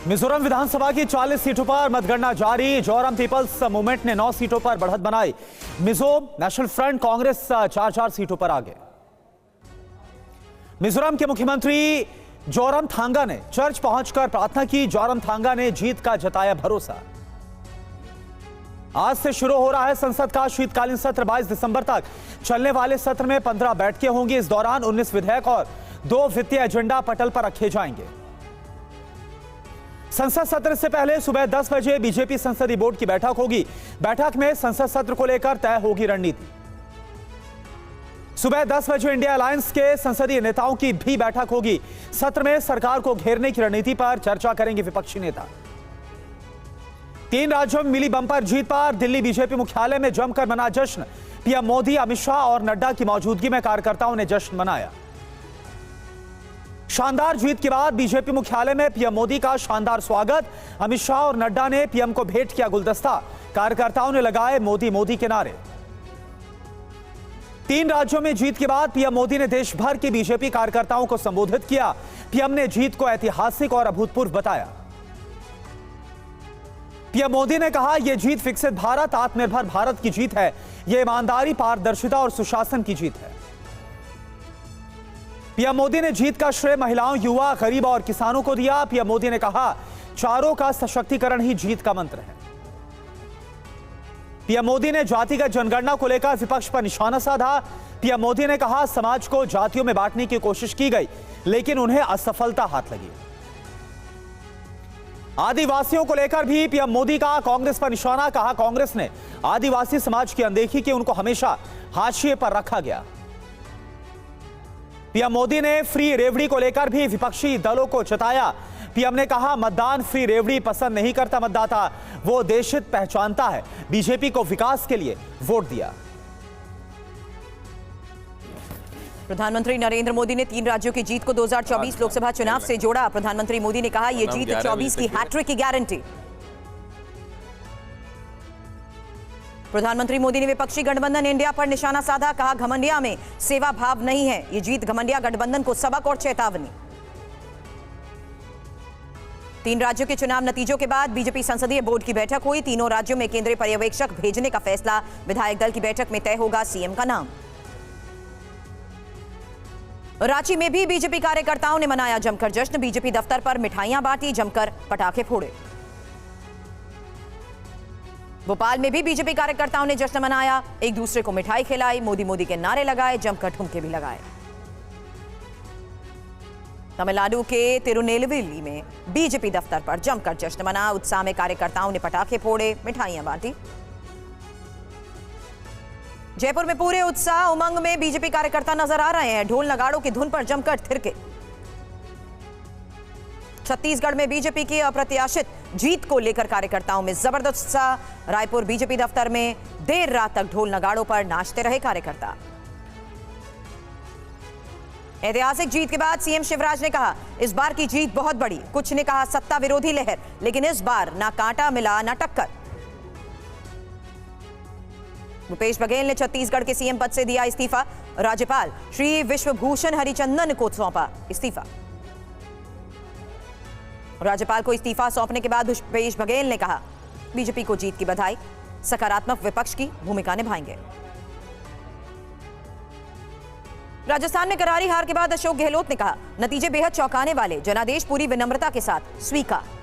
मिजोरम विधानसभा की 40 सीटों पर मतगणना जारी। जोरम पीपल्स मूवमेंट ने 9 सीटों पर बढ़त बनाई। मिजो नेशनल फ्रंट कांग्रेस 4 सीटों पर आगे। मिजोरम के मुख्यमंत्री जोरामथांगा ने चर्च पहुंचकर प्रार्थना की। जोरामथांगा ने जीत का जताया भरोसा। आज से शुरू हो रहा है संसद का शीतकालीन सत्र। 22 दिसंबर तक चलने वाले सत्र में 15 बैठकें होंगी। इस दौरान 19 विधेयक और 2 वित्तीय एजेंडा पटल पर रखे जाएंगे। संसद सत्र से पहले सुबह 10 बजे बीजेपी संसदीय बोर्ड की बैठक होगी। बैठक में संसद सत्र को लेकर तय होगी रणनीति। सुबह 10 बजे इंडिया अलायंस के संसदीय नेताओं की भी बैठक होगी। सत्र में सरकार को घेरने की रणनीति पर चर्चा करेंगे विपक्षी नेता। 3 राज्यों में मिली बंपर जीत पर दिल्ली बीजेपी मुख्यालय में जमकर मना जश्न। पीएम मोदी, अमित शाह और नड्डा की मौजूदगी में कार्यकर्ताओं ने जश्न मनाया। शानदार जीत के बाद बीजेपी मुख्यालय में पीएम मोदी का शानदार स्वागत। अमित शाह और नड्डा ने पीएम को भेंट किया गुलदस्ता। कार्यकर्ताओं ने लगाए मोदी मोदी के नारे। 3 राज्यों में जीत के बाद पीएम मोदी ने देश भर के बीजेपी कार्यकर्ताओं को संबोधित किया। पीएम ने जीत को ऐतिहासिक और अभूतपूर्व बताया। पीएम मोदी ने कहा, यह जीत विकसित भारत, आत्मनिर्भर भारत की जीत है। यह ईमानदारी, पारदर्शिता और सुशासन की जीत है। पीएम मोदी ने जीत का श्रेय महिलाओं, युवा, गरीब और किसानों को दिया। पीएम मोदी ने कहा, चारों का सशक्तिकरण ही जीत का मंत्र है। पीएम मोदी ने जातिगत जनगणना को लेकर विपक्ष पर निशाना साधा। पीएम मोदी ने कहा, समाज को जातियों में बांटने की कोशिश की गई, लेकिन उन्हें असफलता हाथ लगी। आदिवासियों को लेकर भी पीएम मोदी का कांग्रेस पर निशाना। कहा, कांग्रेस ने आदिवासी समाज की अनदेखी की, उनको हमेशा हाशिए पर रखा गया। पीएम मोदी ने फ्री रेवड़ी को लेकर भी विपक्षी दलों को चताया। पीएम ने कहा, मतदान फ्री रेवड़ी पसंद नहीं करता मतदाता, वो देशहित पहचानता है। बीजेपी को विकास के लिए वोट दिया। प्रधानमंत्री नरेंद्र मोदी ने 3 राज्यों की जीत को 2024 लोकसभा चुनाव से जोड़ा। प्रधानमंत्री मोदी ने कहा, यह जीत 24 की हैट्रिक की गारंटी। प्रधानमंत्री मोदी ने विपक्षी गठबंधन इंडिया पर निशाना साधा। कहा, घमंडिया में सेवा भाव नहीं है। ये जीत घमंडिया गठबंधन को सबक और चेतावनी। 3 राज्यों के चुनाव नतीजों के बाद बीजेपी संसदीय बोर्ड की बैठक हुई। तीनों राज्यों में केंद्रीय पर्यवेक्षक भेजने का फैसला। विधायक दल की बैठक में तय होगा सीएम का नाम। रांची में भी बीजेपी कार्यकर्ताओं ने मनाया जमकर जश्न। बीजेपी दफ्तर पर मिठाइयां बांटी, जमकर पटाखे फोड़े। भोपाल में भी बीजेपी कार्यकर्ताओं ने जश्न मनाया, एक दूसरे को मिठाई खिलाई, मोदी मोदी के नारे लगाए, जमकर ठुमके भी लगाए। तमिलनाडु के तिरुनेलवेली में बीजेपी दफ्तर पर जमकर जश्न मना। उत्साह में कार्यकर्ताओं ने पटाखे फोड़े, मिठाइयां बांटी। जयपुर में पूरे उत्साह उमंग में बीजेपी कार्यकर्ता नजर आ रहे हैं। ढोल नगाड़ों की धुन पर जमकर थिरके। छत्तीसगढ़ में बीजेपी की अप्रत्याशित जीत को लेकर कार्यकर्ताओं में जबरदस्त उत्साह। रायपुर बीजेपी दफ्तर में देर रात तक ढोल नगाड़ों पर नाचते रहे कार्यकर्ता। ऐतिहासिक जीत के बाद सीएम शिवराज ने कहा, इस बार की जीत बहुत बड़ी। कुछ ने कहा सत्ता विरोधी लहर, लेकिन इस बार ना कांटा मिला ना टक्कर। भूपेश बघेल ने छत्तीसगढ़ के सीएम पद से दिया इस्तीफा। राज्यपाल श्री विश्वभूषण हरिचंदन को सौंपा इस्तीफा। राज्यपाल को इस्तीफा सौंपने के बाद भूपेश बघेल ने कहा, बीजेपी को जीत की बधाई, सकारात्मक विपक्ष की भूमिका निभाएंगे। राजस्थान में करारी हार के बाद अशोक गहलोत ने कहा, नतीजे बेहद चौंकाने वाले, जनादेश पूरी विनम्रता के साथ स्वीकार।